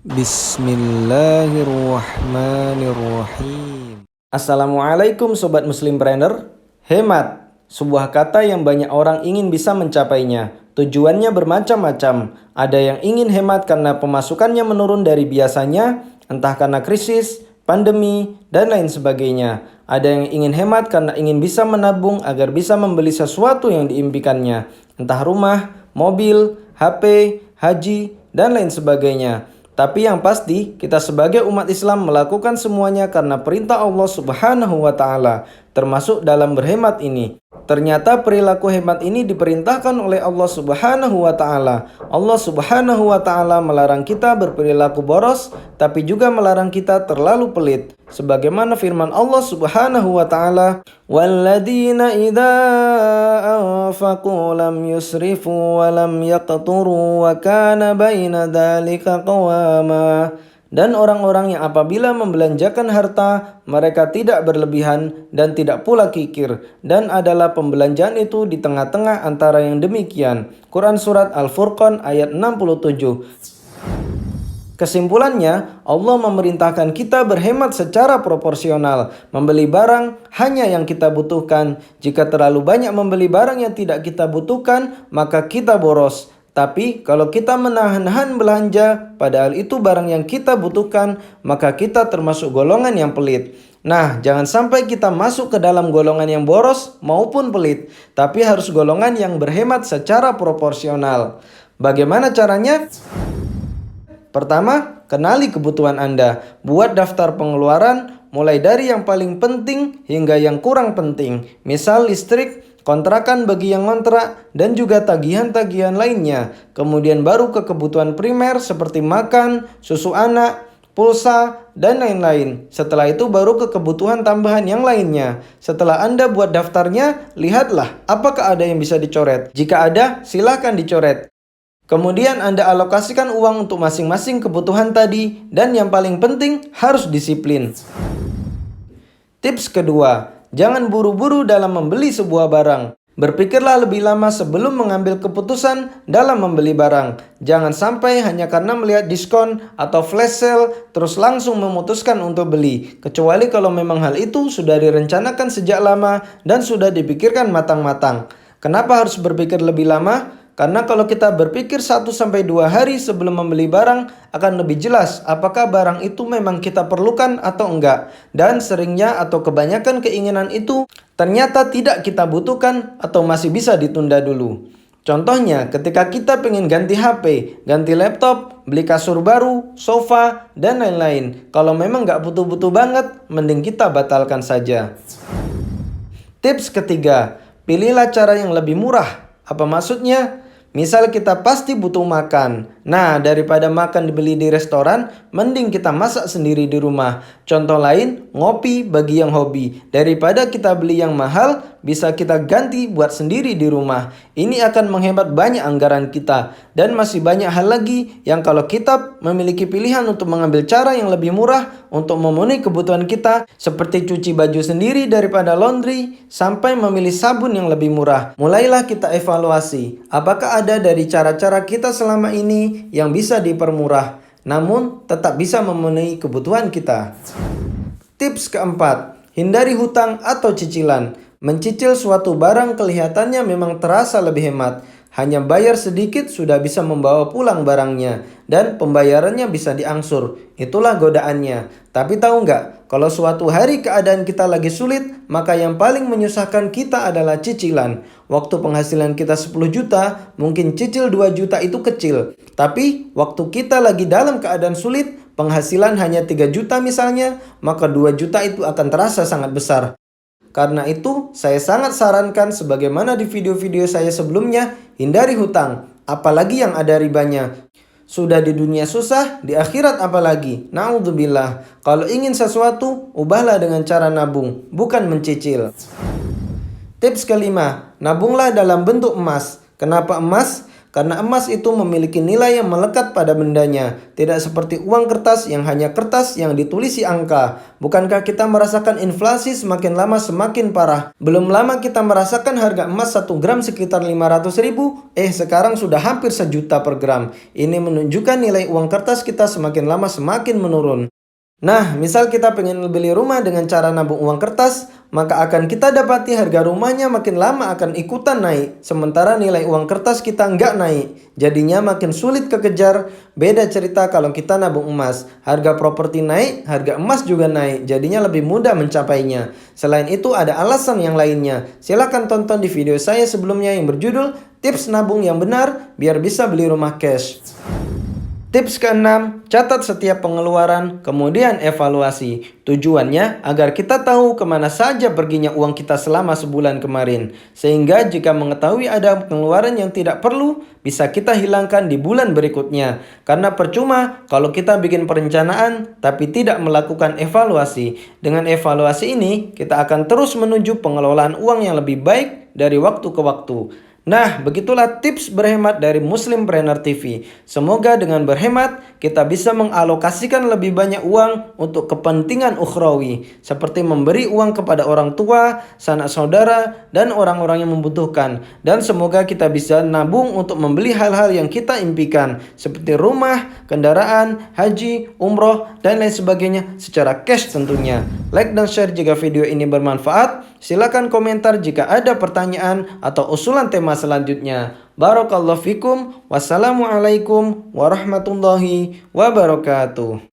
Bismillahirrahmanirrahim. Assalamualaikum Sobat Muslim Brainer. Hemat, sebuah kata yang banyak orang ingin bisa mencapainya. Tujuannya bermacam-macam. Ada yang ingin hemat karena pemasukannya menurun dari biasanya, entah karena krisis, pandemi, dan lain sebagainya. Ada yang ingin hemat karena ingin bisa menabung agar bisa membeli sesuatu yang diimpikannya, entah rumah, mobil, HP, haji, dan lain sebagainya. Tapi yang pasti, kita sebagai umat Islam melakukan semuanya karena perintah Allah Subhanahu wa Ta'ala, termasuk dalam berhemat ini. Ternyata perilaku hemat ini diperintahkan oleh Allah Subhanahu wa Ta'ala. Allah Subhanahu wa Ta'ala melarang kita berperilaku boros, tapi juga melarang kita terlalu pelit. Sebagaimana firman Allah Subhanahu wa Ta'ala, "Walladzina idza anfaqu lam yusrifu wa lam yaqturu wa kana baina dzalika qawama." Dan orang-orang yang apabila membelanjakan harta, mereka tidak berlebihan dan tidak pula kikir, dan adalah pembelanjaan itu di tengah-tengah antara yang demikian. Quran Surat Al-Furqan ayat 67. Kesimpulannya, Allah memerintahkan kita berhemat secara proporsional, membeli barang hanya yang kita butuhkan. Jika terlalu banyak membeli barang yang tidak kita butuhkan, maka kita boros. Tapi kalau kita menahan-nahan belanja, padahal itu barang yang kita butuhkan, maka kita termasuk golongan yang pelit. Nah, jangan sampai kita masuk ke dalam golongan yang boros maupun pelit, tapi harus golongan yang berhemat secara proporsional. Bagaimana caranya? Pertama, kenali kebutuhan Anda. Buat daftar pengeluaran, mulai dari yang paling penting hingga yang kurang penting. Misal listrik, kontrakan bagi yang ngontrak, dan juga tagihan-tagihan lainnya. Kemudian baru ke kebutuhan primer seperti makan, susu anak, pulsa, dan lain-lain. Setelah itu baru ke kebutuhan tambahan yang lainnya. Setelah Anda buat daftarnya, lihatlah apakah ada yang bisa dicoret. Jika ada, silakan dicoret. Kemudian Anda alokasikan uang untuk masing-masing kebutuhan tadi, dan yang paling penting harus disiplin. Tips kedua, jangan buru-buru dalam membeli sebuah barang. Berpikirlah lebih lama sebelum mengambil keputusan dalam membeli barang. Jangan sampai hanya karena melihat diskon atau flash sale terus langsung memutuskan untuk beli. Kecuali kalau memang hal itu sudah direncanakan sejak lama dan sudah dipikirkan matang-matang. Kenapa harus berpikir lebih lama? Karena kalau kita berpikir 1-2 hari sebelum membeli barang, akan lebih jelas apakah barang itu memang kita perlukan atau enggak. Dan seringnya atau kebanyakan keinginan itu ternyata tidak kita butuhkan atau masih bisa ditunda dulu. Contohnya ketika kita pengen ganti HP, ganti laptop, beli kasur baru, sofa, dan lain-lain. Kalau memang nggak butuh-butuh banget, mending kita batalkan saja. Tips ketiga, pilihlah cara yang lebih murah. Apa maksudnya? Misal kita pasti butuh makan. Nah, daripada makan dibeli di restoran, mending kita masak sendiri di rumah. Contoh lain, ngopi bagi yang hobi. Daripada kita beli yang mahal, bisa kita ganti buat sendiri di rumah. Ini akan menghemat banyak anggaran kita. Dan masih banyak hal lagi yang kalau kita memiliki pilihan untuk mengambil cara yang lebih murah untuk memenuhi kebutuhan kita, seperti cuci baju sendiri daripada laundry, sampai memilih sabun yang lebih murah. Mulailah kita evaluasi, apakah ada dari cara-cara kita selama ini yang bisa dipermurah, namun tetap bisa memenuhi kebutuhan kita. Tips keempat, hindari hutang atau cicilan. Mencicil suatu barang kelihatannya memang terasa lebih hemat. Hanya bayar sedikit sudah bisa membawa pulang barangnya, dan pembayarannya bisa diangsur. Itulah godaannya. Tapi tahu nggak, kalau suatu hari keadaan kita lagi sulit, maka yang paling menyusahkan kita adalah cicilan. Waktu penghasilan kita 10 juta, mungkin cicil 2 juta itu kecil. Tapi waktu kita lagi dalam keadaan sulit, penghasilan hanya 3 juta misalnya, maka 2 juta itu akan terasa sangat besar. Karena itu, saya sangat sarankan sebagaimana di video-video saya sebelumnya, hindari hutang, apalagi yang ada ribanya. Sudah di dunia susah, di akhirat apalagi. Na'udzubillah. Kalau ingin sesuatu, ubahlah dengan cara nabung, bukan mencicil. Tips kelima, nabunglah dalam bentuk emas. Kenapa emas? karena emas itu memiliki nilai yang melekat pada bendanya, tidak seperti uang kertas yang hanya kertas yang ditulisi angka. Bukankah kita merasakan inflasi semakin lama semakin parah? Belum lama kita merasakan harga emas 1 gram sekitar 500 ribu, sekarang sudah hampir 1 juta per gram. Ini menunjukkan nilai uang kertas kita semakin lama semakin menurun. Nah, misal kita pengen beli rumah dengan cara nabung uang kertas, maka akan kita dapati harga rumahnya makin lama akan ikutan naik, sementara nilai uang kertas kita nggak naik. Jadinya makin sulit kekejar. Beda cerita kalau kita nabung emas. Harga properti naik, harga emas juga naik, jadinya lebih mudah mencapainya. Selain itu ada alasan yang lainnya. Silahkan tonton di video saya sebelumnya yang berjudul Tips Nabung yang Benar Biar Bisa Beli Rumah Cash. Tips ke-6, catat setiap pengeluaran, kemudian evaluasi. Tujuannya agar kita tahu kemana saja perginya uang kita selama sebulan kemarin. Sehingga jika mengetahui ada pengeluaran yang tidak perlu, bisa kita hilangkan di bulan berikutnya. Karena percuma kalau kita bikin perencanaan, tapi tidak melakukan evaluasi. Dengan evaluasi ini, kita akan terus menuju pengelolaan uang yang lebih baik dari waktu ke waktu. Nah, begitulah tips berhemat dari Muslimpreneur TV. Semoga dengan berhemat, kita bisa mengalokasikan lebih banyak uang untuk kepentingan ukhrawi. Seperti memberi uang kepada orang tua, sanak saudara, dan orang-orang yang membutuhkan. Dan semoga kita bisa nabung untuk membeli hal-hal yang kita impikan. Seperti rumah, kendaraan, haji, umroh, dan lain sebagainya secara cash tentunya. Like dan share jika video ini bermanfaat. Silakan komentar jika ada pertanyaan atau usulan tema selanjutnya. Barakallahu fikum. Wassalamualaikum warahmatullahi wabarakatuh.